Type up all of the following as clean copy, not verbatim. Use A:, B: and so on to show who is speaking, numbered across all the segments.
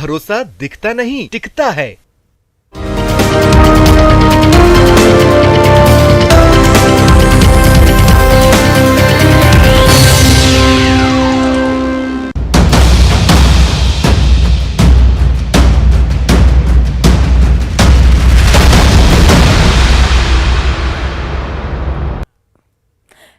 A: भरोसा दिखता नहीं टिकता है।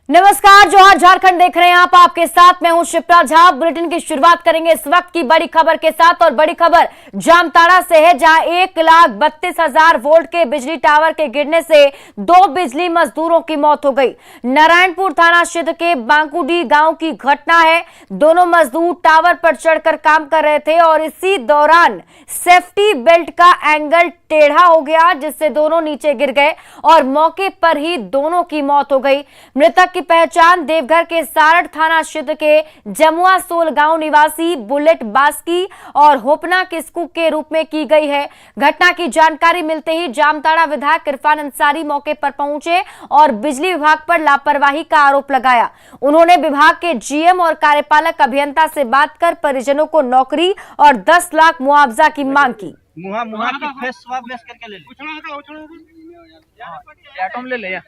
B: नमस्कार, जोहार झारखंड देख रहे हैं आप। आपके साथ मैं हूं शिप्रा झा। बुलेटिन की शुरुआत करेंगे इस वक्त की बड़ी खबर के साथ और बड़ी खबर जामताड़ा से है, जहां 1,32,000 वोल्ट के बिजली टावर के गिरने से 2 बिजली मजदूरों की मौत हो गई। नारायणपुर थाना क्षेत्र के बांकुडी गांव की घटना है। दोनों मजदूर टावर पर चढ़कर काम कर रहे थे और इसी दौरान सेफ्टी बेल्ट का एंगल टेढ़ा हो गया, जिससे दोनों नीचे गिर गए और मौके पर ही दोनों की मौत हो गई। मृतक की पहचान देवघर के सारठ थाना क्षेत्र के जमुआ सोल गांव निवासी बुलेट बास्की और होपना किस्कू के रूप में की गई है। घटना की जानकारी मिलते ही जामताड़ा विधायक इरफान अंसारी मौके पर पहुंचे और बिजली विभाग पर लापरवाही का आरोप लगाया। उन्होंने विभाग के जीएम और कार्यपालक अभियंता से बात कर परिजनों को नौकरी और 10 लाख मुआवजा की मांग की।
C: मुहा की फेस स्वाब मैच करके ले ले।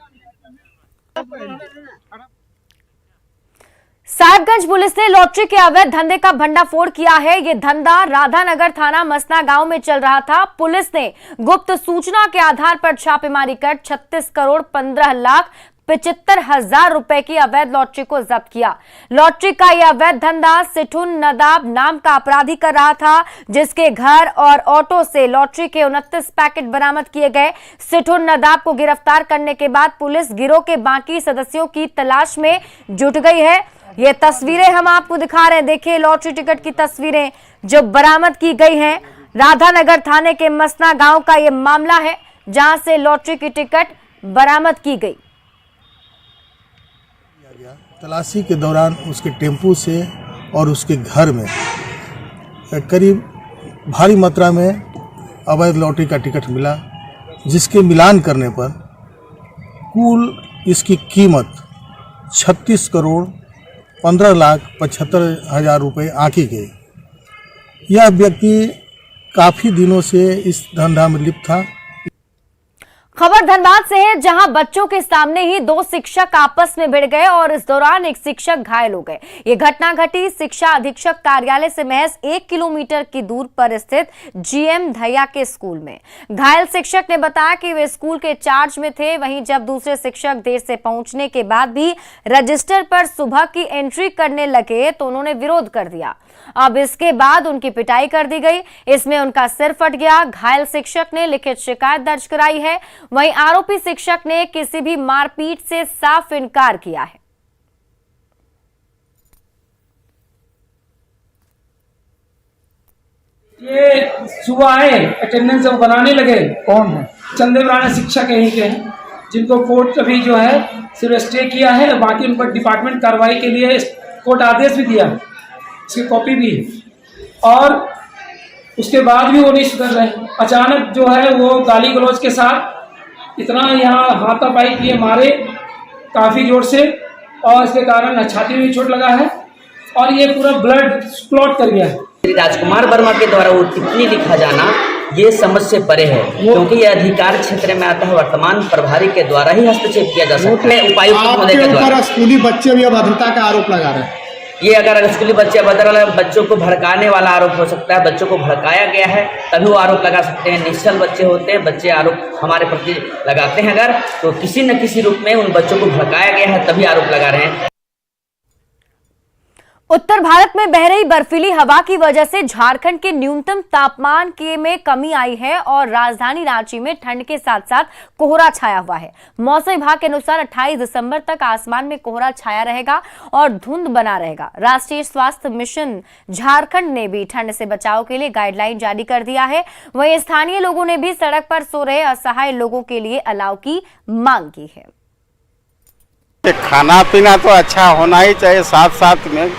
B: साहिबगंज पुलिस ने लॉटरी के अवैध धंधे का भंडाफोड़ किया है। ये धंधा राधानगर थाना मसना गांव में चल रहा था। पुलिस ने गुप्त सूचना के आधार पर छापेमारी कर 36 करोड़ 15 लाख 75,000 रुपए की अवैध लॉटरी को जब्त किया। लॉटरी का यह अवैध धंधा सिठुन नदाब नाम का अपराधी कर रहा था, जिसके घर और ऑटो से लॉटरी के 29 पैकेट बरामद किए गए। सिठुन नदाब को गिरफ्तार करने के बाद पुलिस गिरोह के बाकी सदस्यों की तलाश में जुट गई है। ये तस्वीरें हम आपको दिखा रहे हैं। देखिए लॉटरी टिकट की तस्वीरें जो बरामद की गई हैं। राधानगर थाने के मसना गांव का ये मामला है, जहां से लॉटरी की टिकट बरामद की गई।
D: तलाशी के दौरान उसके टेम्पू से और उसके घर में करीब भारी मात्रा में अवैध लॉटरी का टिकट मिला, जिसके मिलान करने पर कुल इसकी कीमत 36 करोड़ 15 लाख 75,000 रुपये आंकी गई। यह व्यक्ति काफ़ी दिनों से इस धंधा में लिप्त था।
B: खबर धनबाद से है, जहां बच्चों के सामने ही 2 शिक्षक आपस में भिड़ गए और इस दौरान एक शिक्षक घायल हो गए। ये घटना घटी शिक्षा अधीक्षक कार्यालय से महज 1 किलोमीटर की दूर पर स्थित जीएम धैया के स्कूल में। घायल शिक्षक ने बताया कि वे स्कूल के चार्ज में थे। वहीं जब दूसरे शिक्षक देर से पहुंचने के बाद भी रजिस्टर पर सुबह की एंट्री करने लगे तो उन्होंने विरोध कर दिया। अब इसके बाद उनकी पिटाई कर दी गई। इसमें उनका सिर फट गया। घायल शिक्षक ने लिखित शिकायत दर्ज कराई है। वहीं आरोपी शिक्षक ने किसी भी मारपीट से साफ इनकार किया है।
E: ये सुबह आए, अटेंडेंस जब बनाने लगे, कौन है चंदेवराना शिक्षक यहीं के हैं, जिनको कोर्ट अभी जो है सिर्फ स्टे किया है, बाकी उन पर डिपार्टमेंट कार्रवाई के लिए कोर्ट आदेश भी दिया, इसकी कॉपी भी है। और उसके बाद भी वो नहीं सुधर रहे। अचानक जो है वो गाली गलौज के साथ इतना यहाँ हाथापाई किए, मारे काफ़ी जोर से, और इसके कारण छाती में भी चोट लगा है और ये पूरा ब्लड क्लॉट कर गया है।
F: राजकुमार वर्मा के द्वारा वो टिप्पणी लिखा जाना ये समझ से परे है, क्योंकि ये अधिकार क्षेत्र में आता है। वर्तमान प्रभारी के द्वारा ही हस्तक्षेप किया जा सकता है। उपायुक्त महोदय के द्वारा
G: स्कूली बच्चे भी अभद्रता का आरोप लगा रहे हैं।
F: ये अगर स्कूली बच्चे बच्चों को भड़काने वाला आरोप हो सकता है। बच्चों को भड़काया गया है तभी वो आरोप लगा सकते हैं। निश्चल बच्चे होते हैं, बच्चे आरोप हमारे प्रति लगाते हैं अगर, तो किसी न किसी रूप में उन बच्चों को भड़काया गया है तभी आरोप लगा रहे हैं।
B: उत्तर भारत में बह रही बर्फीली हवा की वजह से झारखंड के न्यूनतम तापमान में कमी आई है और राजधानी रांची में ठंड के साथ साथ कोहरा छाया हुआ है। मौसम विभाग के अनुसार 28 दिसंबर तक आसमान में कोहरा छाया रहेगा और धुंध बना रहेगा। राष्ट्रीय स्वास्थ्य मिशन झारखंड ने भी ठंड से बचाव के लिए गाइडलाइन जारी कर दिया है। वहीं स्थानीय लोगों ने भी सड़क पर सो रहे असहाय लोगों के लिए अलाव की मांग की है।
H: खाना पीना तो अच्छा होना ही चाहिए, साथ साथ में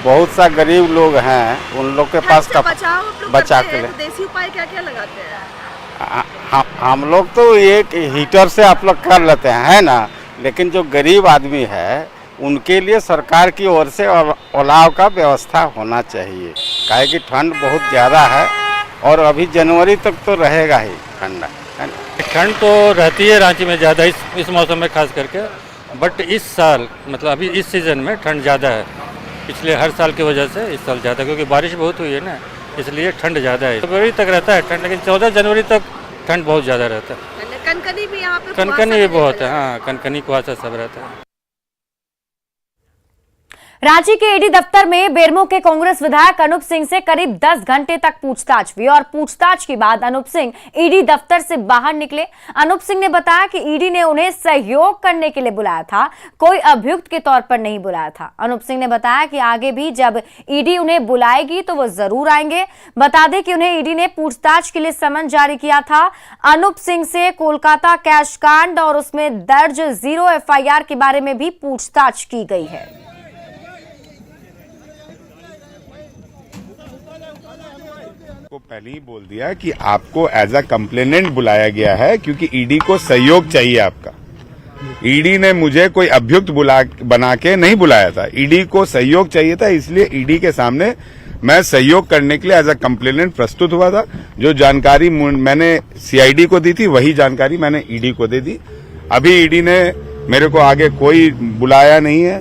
H: बहुत सा गरीब लोग हैं, उन लोग के पास बचा के लिए
I: देसी उपाय क्या क्या लगाते हैं?
H: हम लोग तो एक हीटर से आप लोग कर लेते हैं, है ना, लेकिन जो गरीब आदमी है उनके लिए सरकार की ओर से अलाव का व्यवस्था होना चाहिए, काहे कि ठंड बहुत ज़्यादा है। और अभी जनवरी तक तो रहेगा ही ठंडा।
J: ठंड तो रहती है रांची में ज़्यादा इस मौसम में खास करके, बट इस साल मतलब अभी इस सीज़न में ठंड ज़्यादा है पिछले हर साल की वजह से। इस साल ज़्यादा क्योंकि बारिश बहुत हुई है ना, इसलिए ठंड ज़्यादा है। फरवरी तक रहता है ठंड, लेकिन 14 जनवरी तक ठंड बहुत ज़्यादा रहता है।
I: कनकनी भी यहाँ पे
J: कनकनी भी बहुत है, हाँ कनकनी कुहासा सब रहता है।
B: रांची के ईडी दफ्तर में बेरमो के कांग्रेस विधायक अनूप सिंह से करीब 10 घंटे तक पूछताछ हुई और पूछताछ के बाद अनूप सिंह ईडी दफ्तर से बाहर निकले। अनूप सिंह ने बताया कि ईडी ने उन्हें सहयोग करने के लिए बुलाया था, कोई अभियुक्त के तौर पर नहीं बुलाया था। अनूप सिंह ने बताया कि आगे भी जब ईडी उन्हें बुलाएगी तो वो जरूर आएंगे। बता दें कि उन्हें ईडी ने पूछताछ के लिए समन जारी किया था। अनूप सिंह से कोलकाता कैश कांड और उसमें दर्ज 0 FIR के बारे में भी पूछताछ की गई है।
K: को पहले ही बोल दिया कि आपको एज अ कंप्लेनेंट बुलाया गया है क्योंकि ईडी को सहयोग चाहिए आपका। ईडी ने मुझे कोई अभियुक्त बना के नहीं बुलाया था, ईडी को सहयोग चाहिए था, इसलिए ईडी के सामने मैं सहयोग करने के लिए एज अ कंप्लेनेंट प्रस्तुत हुआ था। जो जानकारी मैंने सीआईडी को दी थी वही जानकारी मैंने ईडी को दे दी। अभी ईडी ने मेरे को आगे कोई बुलाया नहीं है,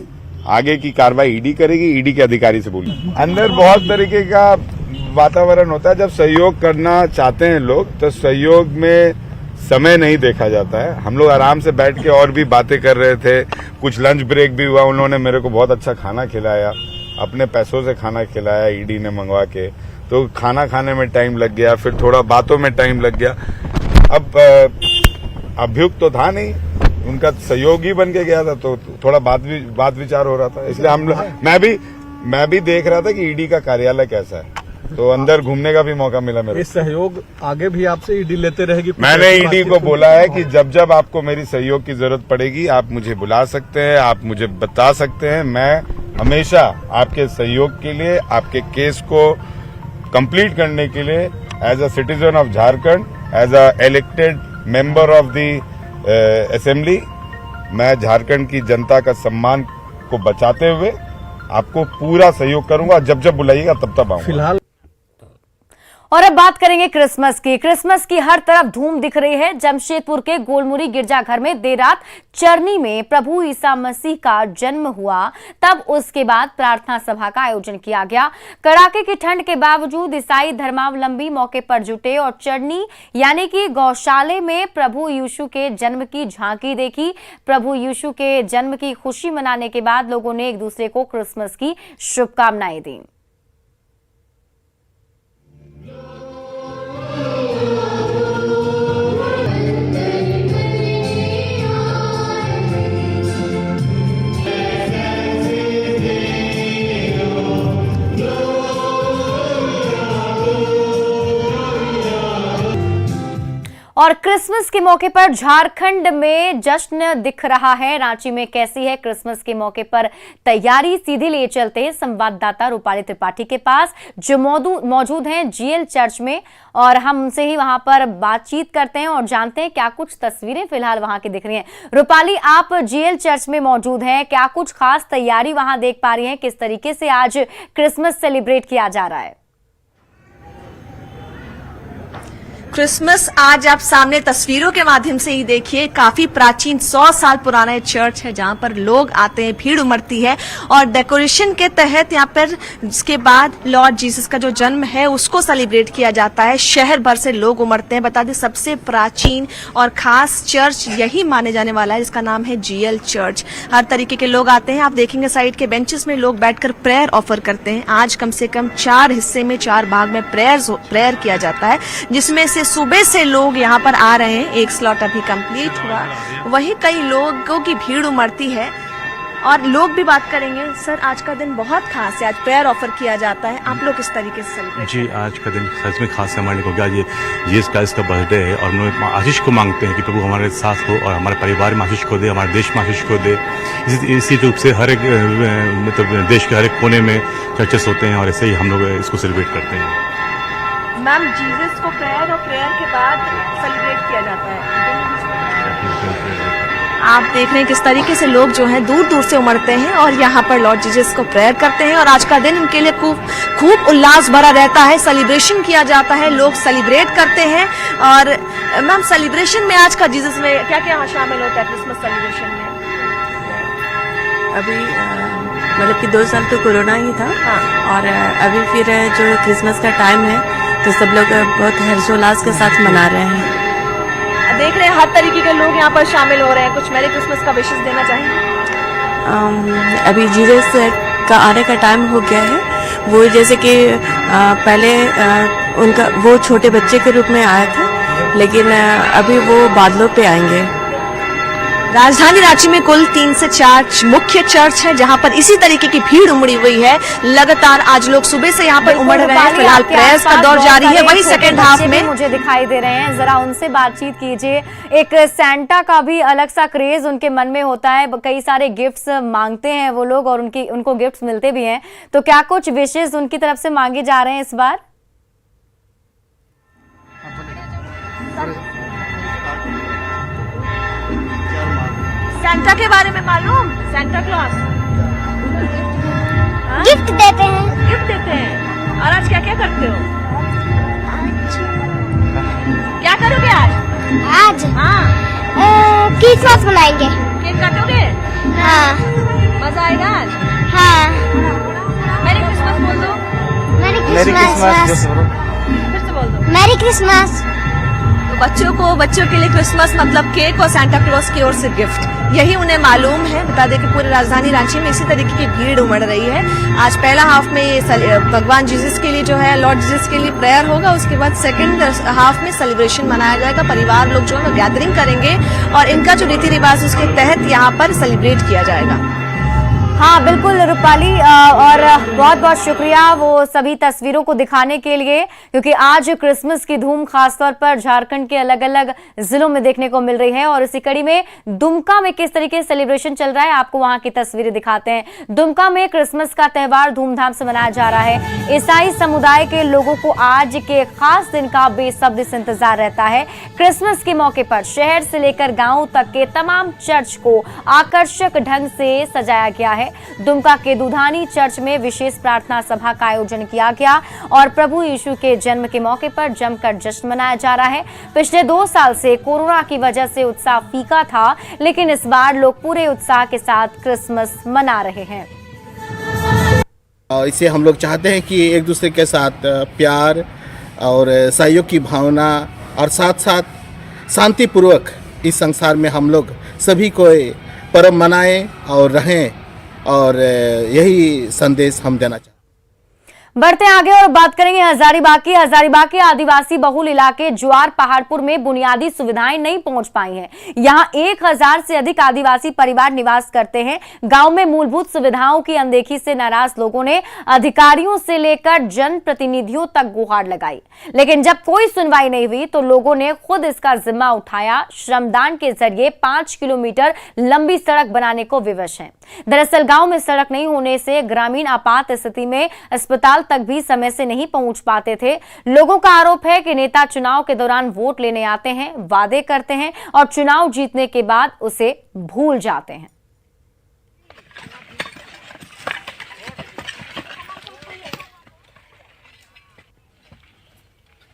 K: आगे की कार्रवाई ईडी करेगी, ईडी के अधिकारी से बोली। अंदर बहुत तरीके का वातावरण होता है, जब सहयोग करना चाहते हैं लोग तो सहयोग में समय नहीं देखा जाता है। हम लोग आराम से बैठ के और भी बातें कर रहे थे, कुछ लंच ब्रेक भी हुआ, उन्होंने मेरे को बहुत अच्छा खाना खिलाया, अपने पैसों से खाना खिलाया ईडी ने मंगवा के, तो खाना खाने में टाइम लग गया, फिर थोड़ा बातों में टाइम लग गया। अब अभियुक्त तो था नहीं, उनका सहयोगी बन के गया था, तो थोड़ा बात विचार हो रहा था, इसलिए मैं भी देख रहा था कि ईडी का कार्यालय कैसा है, तो अंदर घूमने का भी मौका मिला मेरे।
D: इस सहयोग आगे भी आपसे ईडी लेते रहेगी?
K: मैंने ईडी को बोला है कि जब जब आपको मेरी सहयोग की जरूरत पड़ेगी आप मुझे बुला सकते हैं, आप मुझे बता सकते हैं। मैं हमेशा आपके सहयोग के लिए, आपके केस को कंप्लीट करने के लिए as a citizen of Jharkhand, as a elected member of the assembly, मैं झारखंड की जनता का सम्मान को बचाते हुए आपको पूरा सहयोग करूंगा। जब जब बुलाइएगा तब तब आऊंगा।
D: फिलहाल
B: और अब बात करेंगे क्रिसमस की। क्रिसमस की हर तरफ धूम दिख रही है। जमशेदपुर के गोलमुरी गिरजाघर में देर रात चरनी में प्रभु ईसा मसीह का जन्म हुआ, तब उसके बाद प्रार्थना सभा का आयोजन किया गया। कड़ाके की ठंड के बावजूद ईसाई धर्मावलंबी मौके पर जुटे और चरनी यानी कि गौशाले में प्रभु यीशु के जन्म की झांकी देखी। प्रभु यीशु के जन्म की खुशी मनाने के बाद लोगों ने एक दूसरे को क्रिसमस की शुभकामनाएं दी। और क्रिसमस के मौके पर झारखंड में जश्न दिख रहा है। रांची में कैसी है क्रिसमस के मौके पर तैयारी, सीधे ले चलते हैं संवाददाता रूपाली त्रिपाठी के पास जो मौजूद हैं जीएल चर्च में, और हम उनसे ही वहां पर बातचीत करते हैं और जानते हैं क्या कुछ तस्वीरें फिलहाल वहां की दिख रही हैं। रूपाली, आप जीएल चर्च में मौजूद हैं, क्या कुछ खास तैयारी वहां देख पा रही हैं? किस तरीके से आज क्रिसमस सेलिब्रेट किया जा रहा है?
I: क्रिसमस आज आप सामने तस्वीरों के माध्यम से ही देखिए, काफी प्राचीन 100 साल पुराना चर्च है जहां पर लोग आते हैं, भीड़ उमड़ती है और डेकोरेशन के तहत यहां पर इसके बाद लॉर्ड जीसस का जो जन्म है उसको सेलिब्रेट किया जाता है। शहर भर से लोग उमड़ते हैं। बता दें सबसे प्राचीन और खास चर्च यही माने जाने वाला है जिसका नाम है जीएल चर्च। हर तरीके के लोग आते हैं। आप देखेंगे साइड के बेंचेस में लोग बैठकर प्रेयर ऑफर करते हैं। आज कम से कम 4 हिस्से में 4 भाग में प्रेयर किया जाता है, जिसमें से सुबह से लोग यहाँ पर आ रहे हैं। एक स्लॉट अभी कंप्लीट हुआ, वहीं कई लोगों की भीड़ उमड़ती है और लोग भी बात करेंगे। सर, आज का दिन बहुत खास है, आज प्रेयर ऑफर किया जाता है, आप लोग किस तरीके से सेलिब्रेट?
L: जी, आज का दिन सच में खास है हमारे को। क्या ये जीसस क्राइस्ट का बर्थडे है और हम लोग आशीष को मांगते हैं कि प्रभु हमारे साथ हो और हमारे परिवार में आशीष को दे, हमारे देश में आशीष को दे। इसी रूप से हर एक मतलब देश के हर एक कोने में चर्चेस होते हैं और ऐसे ही हम लोग इसको सेलिब्रेट करते हैं।
I: मैम, जीसस को प्रेयर और प्रेयर के बाद सेलिब्रेट किया जाता है। आप देख रहे हैं किस तरीके से लोग जो हैं दूर दूर से उमड़ते हैं और यहाँ पर लॉर्ड जीसस को प्रेयर करते हैं और आज का दिन उनके लिए खूब उल्लास भरा रहता है। सेलिब्रेशन किया जाता है, लोग सेलिब्रेट करते हैं। और मैम, सेलिब्रेशन में आज का जीसस में क्या क्या शामिल होता है क्रिसमस सेलिब्रेशन में?
M: अभी मतलब कि 2 साल तो कोरोना ही था। हाँ। और अभी फिर जो क्रिसमस का टाइम है तो सब लोग बहुत हर्षोल्लास के साथ मना रहे हैं।
I: देख रहे हैं हर तरीके के लोग यहाँ पर शामिल हो रहे हैं। कुछ मेरी क्रिसमस का विशेष देना चाहेंगे?
M: अभी जीसस का आने का टाइम हो गया है। वो जैसे कि पहले उनका वो छोटे बच्चे के रूप में आया था, लेकिन अभी वो बादलों पे आएंगे।
I: राजधानी रांची में कुल 3 से 4 मुख्य चर्च है जहां पर इसी तरीके की भीड़ उमड़ी हुई है। लगातार आज लोग सुबह से यहां पर उमड़ रहे हैं। फिलहाल प्रेयर्स का दौर जारी है। वही सेकंड हाफ में
B: मुझे दिखाई दे रहे हैं, जरा उनसे बातचीत कीजिए। एक सैंटा का भी अलग सा क्रेज उनके मन में होता है, कई सारे गिफ्ट्स मांगते हैं वो लोग और उनको गिफ्ट्स मिलते भी हैं। तो क्या कुछ विशेष उनकी तरफ से मांगे जा रहे हैं इस बार?
I: सेंटा के बारे में मालूम? सेंटा क्लॉज
N: गिफ्ट देते हैं।
I: गिफ्ट देते हैं। और आज क्या क्या करते हो? क्या करोगे आज?
N: आज
I: हाँ
N: क्रिसमस मनाएंगे।
I: केक काटोगे?
N: हाँ।
I: मजा आएगा आज?
N: हाँ।
I: मैरी क्रिसमस बोल दो।
N: Merry Christmas.
I: फिर से बोल दो।
N: Merry Christmas.
I: बच्चों के लिए क्रिसमस मतलब केक और सांता क्लॉज की ओर से गिफ्ट, यही उन्हें मालूम है। बता दें कि पूरे राजधानी रांची में इसी तरीके की भीड़ उमड़ रही है। आज पहला हाफ में ये भगवान जीसस के लिए जो है, लॉर्ड जीसस के लिए प्रेयर होगा। उसके बाद सेकंड हाफ में सेलिब्रेशन मनाया जाएगा। परिवार लोग जो है गैदरिंग करेंगे और इनका जो रीति रिवाज उसके तहत यहाँ पर सेलिब्रेट किया जाएगा।
B: हाँ बिल्कुल रूपाली, और बहुत बहुत शुक्रिया वो सभी तस्वीरों को दिखाने के लिए, क्योंकि आज क्रिसमस की धूम खासतौर पर झारखंड के अलग अलग जिलों में देखने को मिल रही है। और इसी कड़ी में दुमका में किस तरीके से सेलिब्रेशन चल रहा है आपको वहां की तस्वीरें दिखाते हैं। दुमका में क्रिसमस का त्योहार धूमधाम से मनाया जा रहा है। ईसाई समुदाय के लोगों को आज के खास दिन का बेसब्री से इंतजार रहता है। क्रिसमस के मौके पर शहर से लेकर गाँव तक के तमाम चर्च को आकर्षक ढंग से सजाया गया है। दुमका के दुधानी चर्च में विशेष प्रार्थना सभा का आयोजन किया गया और प्रभु यीशु के जन्म के मौके पर जमकर जश्न मनाया जा रहा है। पिछले 2 साल से कोरोना की वजह से उत्साह फीका था, लेकिन इस बार लोग पूरे उत्साह के साथ क्रिसमस मना रहे हैं।
O: इसे हम लोग चाहते हैं कि एक दूसरे के साथ प्यार और सहयोग की भावना और साथ साथ शांतिपूर्वक इस संसार में हम लोग सभी को पर्व मनाएं और रहें, और यही संदेश हम देना चाहते हैं।
B: बढ़ते आगे और बात करेंगे हजारीबाग की। हजारीबाग के आदिवासी बहुल इलाके ज्वार पहाड़पुर में बुनियादी सुविधाएं नहीं पहुंच पाई हैं। यहां 1000 से अधिक आदिवासी परिवार निवास करते हैं। गांव में मूलभूत सुविधाओं की अनदेखी से नाराज लोगों ने अधिकारियों से लेकर जनप्रतिनिधियों तक गुहार लगाई, लेकिन जब कोई सुनवाई नहीं हुई तो लोगों ने खुद इसका जिम्मा उठाया। श्रमदान के जरिए 5 किलोमीटर लंबी सड़क बनाने को विवश हैं। दरअसल गांव में सड़क नहीं होने से ग्रामीण आपात स्थिति में अस्पताल तक भी समय से नहीं पहुंच पाते थे। लोगों का आरोप है कि नेता चुनाव के दौरान वोट लेने आते हैं, वादे करते हैं और चुनाव जीतने के बाद उसे भूल जाते हैं।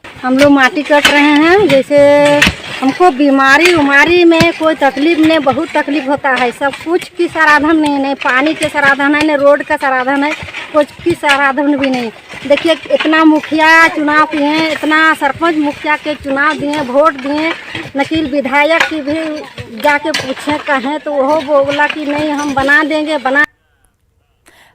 N: हम लोग माटी कट रहे हैं। जैसे हमको बीमारी उमारी में कोई तकलीफ नहीं, बहुत तकलीफ होता है। सब कुछ की साधन नहीं पानी के साधन है, न रोड का साधन है, कुछ की साधन भी नहीं। देखिए इतना मुखिया चुनाव किए हैं, इतना सरपंच मुखिया के चुनाव दिए, वोट दिए, नकील विधायक की भी जाके पूछे कहें तो वो बोला कि नहीं हम बना देंगे।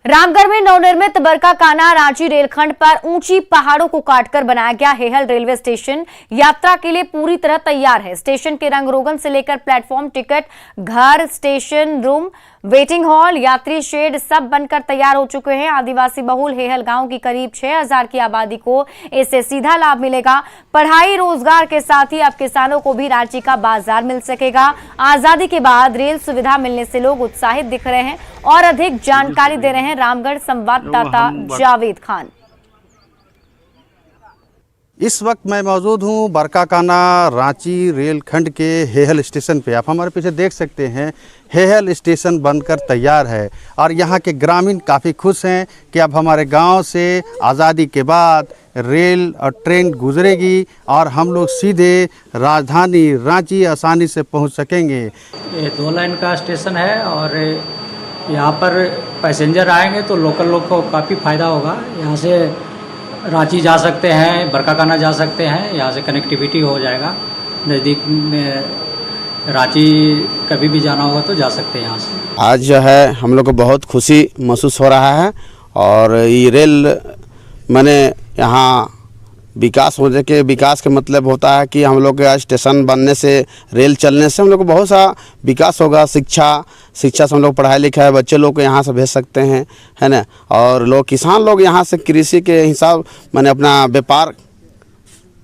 B: रामगढ़ में नवनिर्मित बरकाकाना रांची रेलखंड पर ऊंची पहाड़ों को काटकर बनाया गया हेहल रेलवे स्टेशन यात्रा के लिए पूरी तरह तैयार है। स्टेशन के रंग रोगन से लेकर प्लेटफॉर्म, टिकट घर, स्टेशन रूम, वेटिंग हॉल, यात्री शेड सब बनकर तैयार हो चुके हैं। आदिवासी बहुल हेहल गांव की करीब 6000 की आबादी को इससे सीधा लाभ मिलेगा। पढ़ाई रोजगार के साथ ही अब किसानों को भी रांची का बाजार मिल सकेगा। आजादी के बाद रेल सुविधा मिलने से लोग उत्साहित दिख रहे हैं और अधिक जानकारी दे रहे हैं रामगढ़ संवाददाता जावेद खान।
H: इस वक्त मैं मौजूद हूँ बरकाकाना रांची रेलखंड के हेहल स्टेशन पे। आप हमारे पीछे देख सकते हैं हेहल स्टेशन बनकर तैयार है और यहाँ के ग्रामीण काफ़ी खुश हैं कि अब हमारे गांव से आज़ादी के बाद रेल और ट्रेन गुजरेगी और हम लोग सीधे राजधानी रांची आसानी से पहुँच सकेंगे।
E: ये 2 लाइन का स्टेशन है और यहाँ पर पैसेंजर आएंगे तो लोकल लोग को काफ़ी फ़ायदा होगा। यहाँ से रांची जा सकते हैं, बरकाकाना जा सकते हैं, यहाँ से कनेक्टिविटी हो जाएगा। नज़दीक में रांची कभी भी जाना होगा तो जा सकते हैं यहाँ से।
H: आज जो है हम लोग को बहुत खुशी महसूस हो रहा है और ये रेल मैंने यहाँ विकास के मतलब होता है कि हम लोग के स्टेशन बनने से, रेल चलने से हम लोग को बहुत सा विकास होगा। शिक्षा से हम लोग पढ़ाई लिखाई बच्चे लोग को यहाँ से भेज सकते हैं, है ना। और लोग किसान लोग यहाँ से कृषि के हिसाब मैंने अपना व्यापार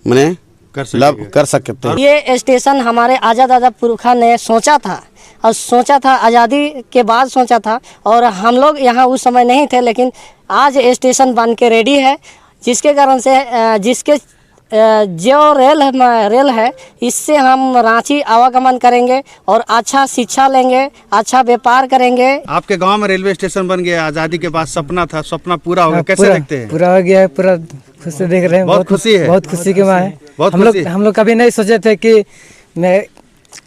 H: मैंने कर सकते हैं।
N: ये स्टेशन हमारे आज़ाद पुरखा ने सोचा था आज़ादी के बाद सोचा था और हम लोग यहाँ उस समय नहीं थे, लेकिन आज स्टेशन बन के रेडी है, जिसके कारण से जो रेल है इससे हम रांची आवागमन करेंगे और अच्छा शिक्षा लेंगे, अच्छा व्यापार करेंगे। आपके गांव में रेलवे स्टेशन बन गया, आज़ादी के बाद सपना था, सपना पूरा हो गया, कैसे देखते हैं?
E: पूरा हो गया है, पूरा खुश से देख रहे हैं।
H: बहुत खुशी है,
E: बहुत खुशी के माँ है।
H: हम
E: लोग कभी नहीं सोचे थे कि मैं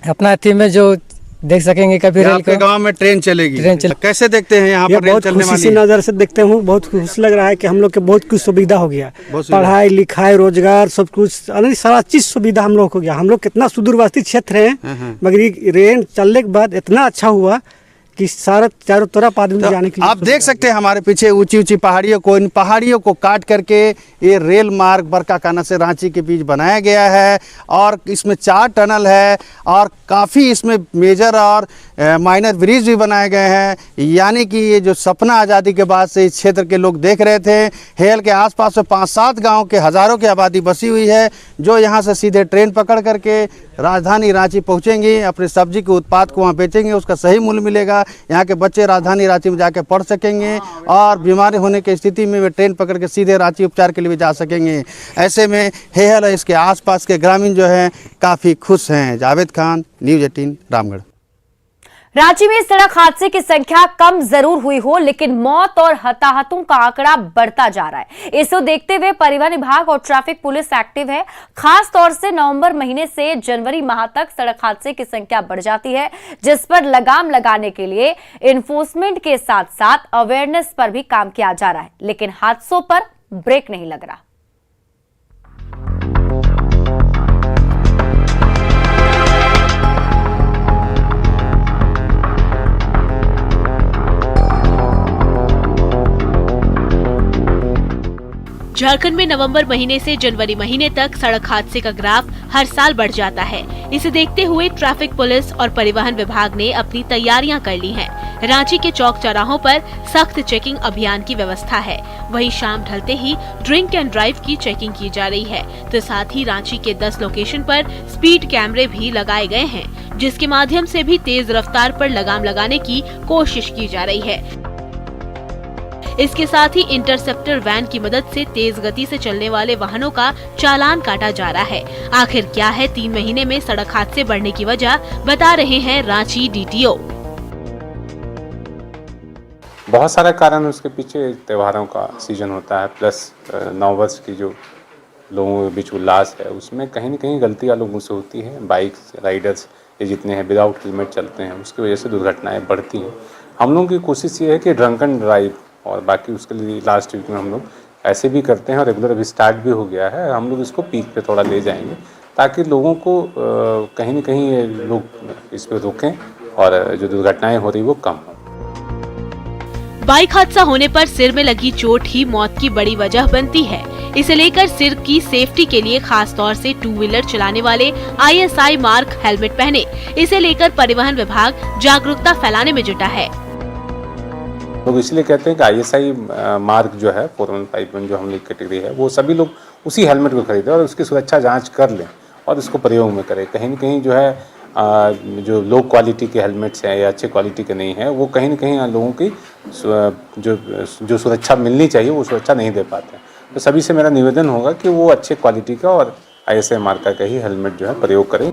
E: अपना थी में जो देख सकेंगे कभी रेल
H: आपके गांव में ट्रेन चलेगी। कैसे देखते हैं यहाँ पर रेल चलने वाली?
E: नज़र से देखते हूँ, बहुत खुश लग रहा है कि हम लोग के बहुत कुछ सुविधा हो गया, पढ़ाई लिखाई रोजगार सब कुछ सारा चीज सुविधा हम लोग हो गया। हम लोग कितना सुदूरवर्ती क्षेत्र है, मगर रेल चलने के बाद इतना अच्छा हुआ कि सारा चारों तरफ आदमी जाने के लिए। आप देख सकते हैं हमारे पीछे ऊंची ऊंची पहाड़ियों को, इन पहाड़ियों को काट करके ये रेल मार्ग बरकाकाना से रांची के बीच बनाया गया है और इसमें 4 टनल है और काफ़ी इसमें मेजर और माइनर ब्रिज भी बनाए गए हैं। यानी कि ये जो सपना आज़ादी के बाद से इस क्षेत्र के लोग देख रहे थे। हेल के आसपास में 5-7 गाँव के हज़ारों की आबादी बसी हुई है, जो यहाँ से सीधे ट्रेन पकड़ करके राजधानी रांची पहुँचेंगी, अपने सब्जी के उत्पाद को वहाँ बेचेंगे, उसका सही मूल्य मिलेगा। यहाँ के बच्चे राजधानी रांची में जाकर पढ़ सकेंगे और बीमारी होने की स्थिति में वे ट्रेन पकड़ के सीधे रांची उपचार के लिए भी जा सकेंगे। ऐसे में हेहल और इसके आसपास के ग्रामीण जो हैं काफ़ी खुश हैं। जावेद खान, न्यूज़ 18 रामगढ़।
B: रांची में सड़क हादसे की संख्या कम जरूर हुई हो, लेकिन मौत और हताहतों का आंकड़ा बढ़ता जा रहा है। इसे देखते हुए परिवहन विभाग और ट्रैफिक पुलिस एक्टिव है। खास तौर से नवंबर महीने से जनवरी माह तक सड़क हादसे की संख्या बढ़ जाती है, जिस पर लगाम लगाने के लिए एनफोर्समेंट के साथ साथ अवेयरनेस पर भी काम किया जा रहा है, लेकिन हादसों पर ब्रेक नहीं लग रहा।
P: झारखंड में नवंबर महीने से जनवरी महीने तक सड़क हादसे का ग्राफ हर साल बढ़ जाता है। इसे देखते हुए ट्रैफिक पुलिस और परिवहन विभाग ने अपनी तैयारियां कर ली हैं। रांची के चौक चौराहों पर सख्त चेकिंग अभियान की व्यवस्था है। वहीं शाम ढलते ही ड्रिंक एंड ड्राइव की चेकिंग की जा रही है। तो साथ ही रांची के 10 लोकेशन पर स्पीड कैमरे भी लगाए गए हैं, जिसके माध्यम से भी तेज रफ्तार पर लगाम लगाने की कोशिश की जा रही है। इसके साथ ही इंटरसेप्टर वैन की मदद से तेज गति से चलने वाले वाहनों का चालान काटा जा रहा है। आखिर क्या है 3 महीने में सड़क हादसे बढ़ने की वजह, बता रहे हैं रांची डीटीओ।
Q: बहुत सारा कारण उसके पीछे त्योहारों का सीजन होता है, प्लस नववर्ष की जो लोगों के बीच उल्लास है, उसमें कहीं न कहीं गलतियाँ लोगों से होती हैं। बाइक्स राइडर्स ये जितने हैं विदाउट हेलमेट चलते हैं, उसकी वजह से दुर्घटनाएं बढ़ती हैं। हम लोगों की कोशिश ये है कि ड्रंक एंड ड्राइव, और बाकी उसके लिए लास्ट वीक में हम लोग ऐसे भी करते हैं और रेगुलर अभी स्टार्ट भी हो गया है। हम लोग इसको पीक पे थोड़ा ले जाएंगे ताकि लोगों को कहीं न कहीं लोग इस पे रोकें और जो दुर्घटनाएं हो रही वो कम हो।
P: बाइक हादसा होने पर सिर में लगी चोट ही मौत की बड़ी वजह बनती है। इसे लेकर सिर की सेफ्टी के लिए खास तौर से 2 व्हीलर चलाने वाले ISI मार्क हेलमेट पहने। इसे लेकर परिवहन विभाग जागरूकता फैलाने में जुटा है।
Q: लोग इसलिए कहते हैं कि ISI मार्क जो है 4151 जो हम लोग कैटेगरी है, वो सभी लोग उसी हेलमेट को खरीदें और उसकी सुरक्षा जांच कर लें और इसको प्रयोग में करें। कहीं न कहीं जो है जो लो क्वालिटी के हेलमेट्स हैं या अच्छे क्वालिटी के नहीं हैं, वो कहीं न कहीं लोगों की जो सुरक्षा मिलनी चाहिए वो सुरक्षा नहीं दे पाते हैं। तो सभी से मेरा निवेदन होगा कि वो अच्छे क्वालिटी का और ISI मार्का का ही हेलमेट जो है प्रयोग करें।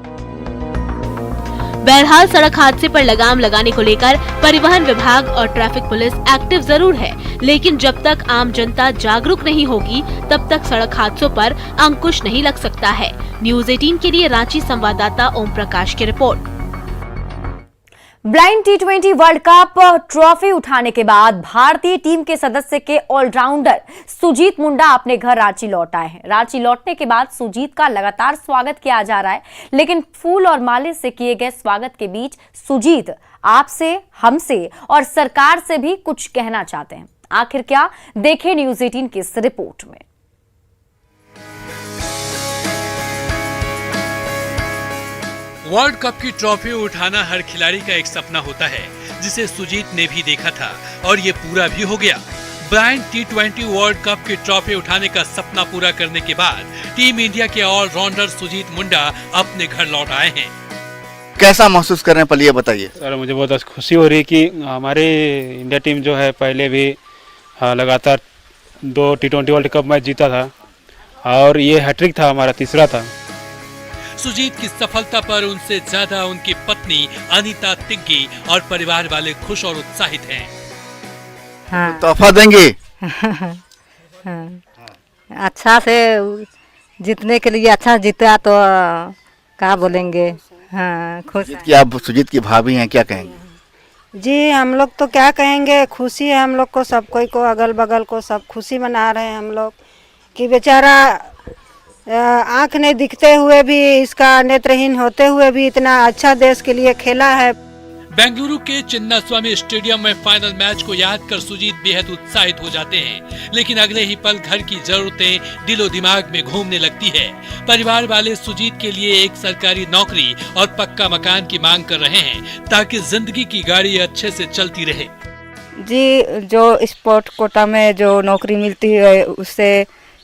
P: बहरहाल सड़क हादसे पर लगाम लगाने को लेकर परिवहन विभाग और ट्रैफिक पुलिस एक्टिव जरूर है, लेकिन जब तक आम जनता जागरूक नहीं होगी तब तक सड़क हादसों पर अंकुश नहीं लग सकता है। न्यूज़ 18 के लिए रांची संवाददाता ओम प्रकाश की report.
B: Blind T20 world cup trophy उठाने के बाद भारतीय टीम के सदस्य के ऑलराउंडर सुजीत मुंडा अपने घर रांची लौट आए हैं। रांची लौटने के बाद सुजीत का लगातार स्वागत किया जा रहा है, लेकिन फूल और माले से किए गए स्वागत के बीच सुजीत आपसे, हमसे और सरकार से भी कुछ कहना चाहते हैं। आखिर क्या, देखें न्यूज़ 18 की इस रिपोर्ट में।
R: वर्ल्ड कप की ट्रॉफी उठाना हर खिलाड़ी का एक सपना होता है, जिसे सुजीत ने भी देखा था और ये पूरा भी हो गया। ब्लाइंड T20 वर्ल्ड कप की ट्रॉफी उठाने का सपना पूरा करने के बाद टीम इंडिया के ऑलराउंडर सुजीत मुंडा अपने घर लौट आए हैं।
S: कैसा महसूस कर रहे हैं, पहले ये बताइए।
J: सर मुझे बहुत खुशी हो रही है कि हमारे इंडिया टीम जो है पहले भी लगातार 2 T20 वर्ल्ड कप मैच जीता था और ये हैट्रिक था, हमारा तीसरा था।
R: सुजीत की सफलता पर उनसे ज्यादा उनकी पत्नी अनीता तिग्गी और परिवार वाले खुश और उत्साहित हैं।
S: हाँ। तोहफा देंगे।
N: अच्छा से जीतने के लिए, अच्छा जीता तो क्या बोलेंगे। हाँ, खुश
S: आप सुजीत की भाभी हैं, क्या कहेंगे?
N: जी हम लोग तो क्या कहेंगे, खुशी है हम लोग को, सब कोई को, अगल बगल को सब खुशी मना रहे हैं हम लोग कि बेचारा आंख नहीं दिखते हुए भी, इसका नेत्रहीन होते हुए भी इतना अच्छा देश के लिए खेला है।
R: बेंगलुरु के चिन्नास्वामी स्टेडियम में फाइनल मैच को याद कर सुजीत बेहद उत्साहित हो जाते हैं, लेकिन अगले ही पल घर की जरूरतें दिलो दिमाग में घूमने लगती है। परिवार वाले सुजीत के लिए एक सरकारी नौकरी और पक्का मकान की मांग कर रहे हैं, ताकि जिंदगी की गाड़ी अच्छे से चलती रहे।
M: जी, जो स्पोर्ट कोटा में जो नौकरी मिलती है उससे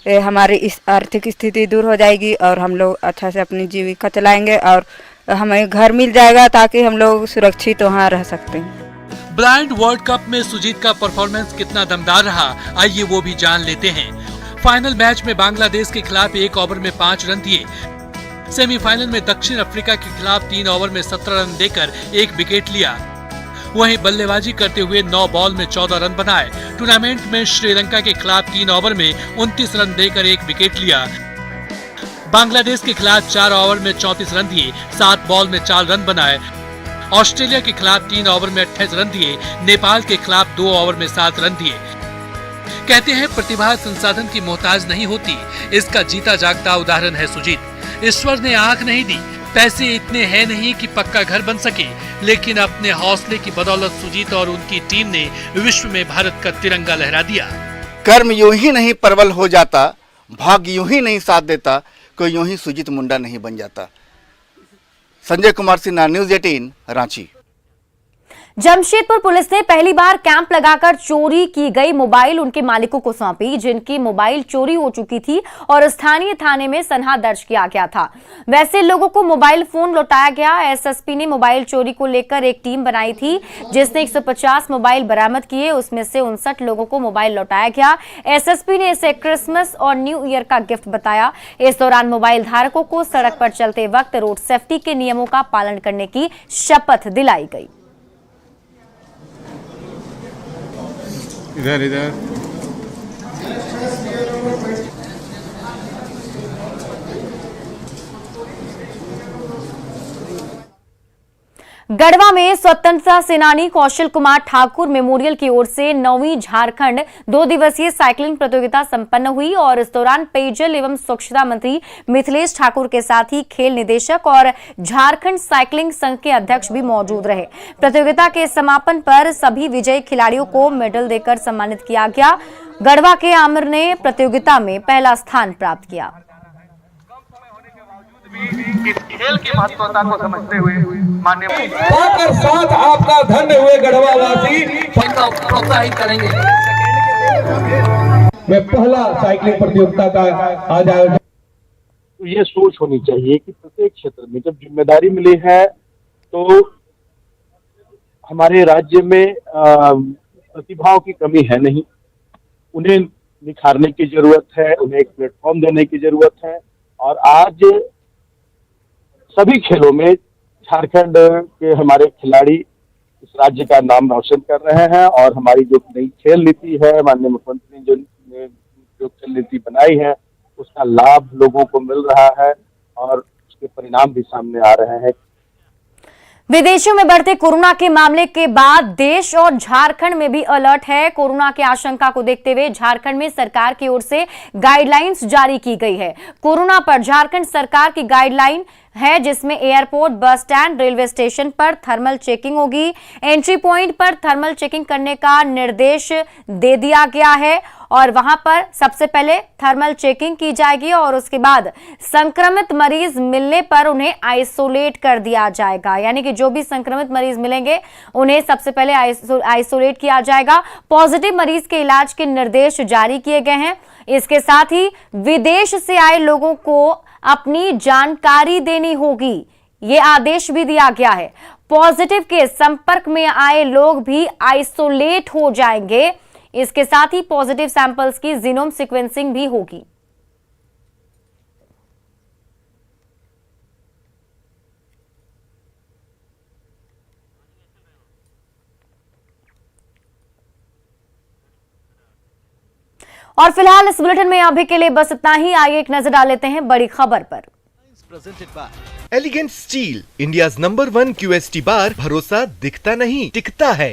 M: हमारी इस आर्थिक स्थिति दूर हो जाएगी और हम लोग अच्छा से अपनी जीविका चलाएंगे और हमें घर मिल जाएगा ताकि हम लोग सुरक्षित वहाँ रह सकते हैं।
R: ब्लाइंड वर्ल्ड कप में सुजीत का परफॉर्मेंस कितना दमदार रहा, आइए वो भी जान लेते हैं। फाइनल मैच में बांग्लादेश के खिलाफ 1 ओवर में 5 रन दिए। सेमीफाइनल में दक्षिण अफ्रीका के खिलाफ 3 ओवर में 17 रन देकर 1 विकेट लिया। वहीं बल्लेबाजी करते हुए 9 बॉल में 14 रन बनाए। टूर्नामेंट में श्रीलंका के खिलाफ 3 ओवर में 29 रन देकर 1 विकेट लिया। बांग्लादेश के खिलाफ 4 ओवर में 34 रन दिए, 7 बॉल में 4 रन बनाए। ऑस्ट्रेलिया के खिलाफ 3 ओवर में 28 रन दिए। नेपाल के खिलाफ 2 ओवर में 7 रन दिए। कहते हैं प्रतिभा संसाधन की मोहताज नहीं होती, इसका जीता जागता उदाहरण है सुजीत। ईश्वर ने आंख नहीं दी, पैसे इतने हैं नहीं कि पक्का घर बन सके, लेकिन अपने हौसले की बदौलत सुजीत और उनकी टीम ने विश्व में भारत का तिरंगा लहरा दिया।
S: कर्म यूं ही नहीं प्रबल हो जाता, भाग्य यूं ही नहीं साथ देता, कोई यूं ही सुजीत मुंडा नहीं बन जाता। संजय कुमार सिन्हा, न्यूज़ 18, रांची।
B: जमशेदपुर पुलिस ने पहली बार कैंप लगाकर चोरी की गई मोबाइल उनके मालिकों को सौंपी, जिनकी मोबाइल चोरी हो चुकी थी और स्थानीय थाने में सनहा दर्ज किया गया था। वैसे लोगों को मोबाइल फोन लौटाया गया। एसएसपी ने मोबाइल चोरी को लेकर एक टीम बनाई थी, जिसने 150 मोबाइल बरामद किए। उसमें से 59 लोगों को मोबाइल लौटाया गया। एसएसपी ने इसे क्रिसमस और न्यू ईयर का गिफ्ट बताया। इस दौरान मोबाइल धारकों को सड़क पर चलते वक्त रोड सेफ्टी के नियमों का पालन करने की शपथ दिलाई गई।
L: इधर इधर
B: गढ़वा में स्वतंत्रता सेनानी कौशल कुमार ठाकुर मेमोरियल की ओर से 9वीं झारखंड 2 दिवसीय साइकिलिंग प्रतियोगिता संपन्न हुई और इस दौरान पेयजल एवं स्वच्छता मंत्री मिथिलेश ठाकुर के साथ ही खेल निदेशक और झारखंड साइकिलिंग संघ के अध्यक्ष भी मौजूद रहे। प्रतियोगिता के समापन पर सभी विजयी खिलाड़ियों को मेडल देकर सम्मानित किया गया। गढ़वा के आमिर ने प्रतियोगिता में पहला स्थान प्राप्त किया।
T: इस खेल की महत्वता को समझते हुए माननीय
E: साथ आपका धन्य हुए गढ़वावासी
T: प्रोत्साहित करेंगे।
E: मैं पहला साइकिलिंग प्रतियोगिता का आज आयोजन।
U: तो ये सोच होनी चाहिए कि प्रत्येक क्षेत्र में जब जिम्मेदारी मिली है तो हमारे राज्य में प्रतिभाओं की कमी है नहीं, उन्हें निखारने की जरूरत है, उन्हें एक प्लेटफॉर्म देने की जरूरत है। और आज सभी खेलों में झारखंड के हमारे खिलाड़ी इस राज्य का नाम रोशन कर रहे हैं और हमारी जो नई खेल नीति है, माननीय मुख्यमंत्री ने जो खेल नीति बनाई है, उसका लाभ लोगों को मिल रहा है और उसके परिणाम भी सामने आ रहे हैं।
B: विदेशों में बढ़ते कोरोना के मामले के बाद देश और झारखंड में भी अलर्ट है। कोरोना की आशंका को देखते हुए झारखंड में सरकार की ओर से गाइडलाइंस जारी की गई है। कोरोना पर झारखंड सरकार की गाइडलाइन है जिसमें airport, bus stand, railway station पर थर्मल चेकिंग होगी। एंट्री पॉइंट पर थर्मल चेकिंग करने का निर्देश दे दिया गया है और वहां पर सबसे पहले थर्मल चेकिंग की जाएगी और उसके बाद संक्रमित मरीज मिलने पर उन्हें आइसोलेट कर दिया जाएगा। यानी कि जो भी संक्रमित मरीज मिलेंगे उन्हें सबसे पहले आइसोलेट किया जाएगा। पॉजिटिव मरीज के इलाज के निर्देश जारी किए गए हैं। इसके साथ ही विदेश से आए लोगों को अपनी जानकारी देनी होगी, ये आदेश भी दिया गया है। पॉजिटिव के संपर्क में आए लोग भी आइसोलेट हो जाएंगे। इसके साथ ही पॉजिटिव सैंपल्स की जीनोम सीक्वेंसिंग भी होगी। और फिलहाल इस बुलेटिन में अभी के लिए बस इतना ही। आइए एक नजर डाल लेते हैं बड़ी खबर पर।
A: Elegant steel, India's number 1 QST बार, भरोसा दिखता नहीं टिकता है।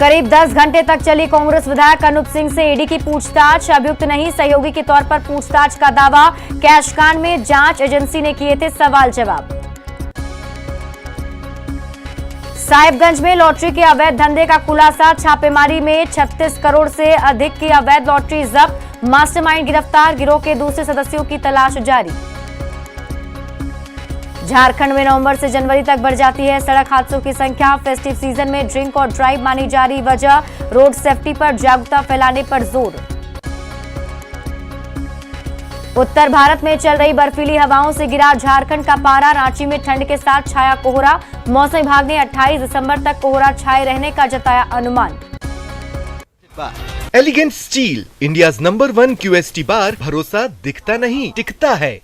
B: करीब 10 घंटे तक चली कांग्रेस विधायक अनूप सिंह से ईडी की पूछताछ। अभियुक्त नहीं, सहयोगी के तौर पर पूछताछ का दावा। कैश कांड में जांच एजेंसी ने किए थे सवाल जवाब। साहिबगंज में लॉटरी के अवैध धंधे का खुलासा। छापेमारी में 36 करोड़ से अधिक की अवैध लॉटरी जब्त। मास्टरमाइंड गिरफ्तार। गिरोह के दूसरे सदस्यों की तलाश जारी। झारखंड में नवंबर से जनवरी तक बढ़ जाती है सड़क हादसों की संख्या। फेस्टिव सीजन में ड्रिंक और ड्राइव मानी जा रही वजह। रोड सेफ्टी पर जागरूकता फैलाने पर जोर। उत्तर भारत में चल रही बर्फीली हवाओं से गिरा झारखंड का पारा। रांची में ठंड के साथ छाया कोहरा। मौसम विभाग ने 28 दिसंबर तक कोहरा छाए रहने का जताया अनुमान।
A: Elegant steel, India's number 1 QST बार, भरोसा दिखता नहीं टिकता है।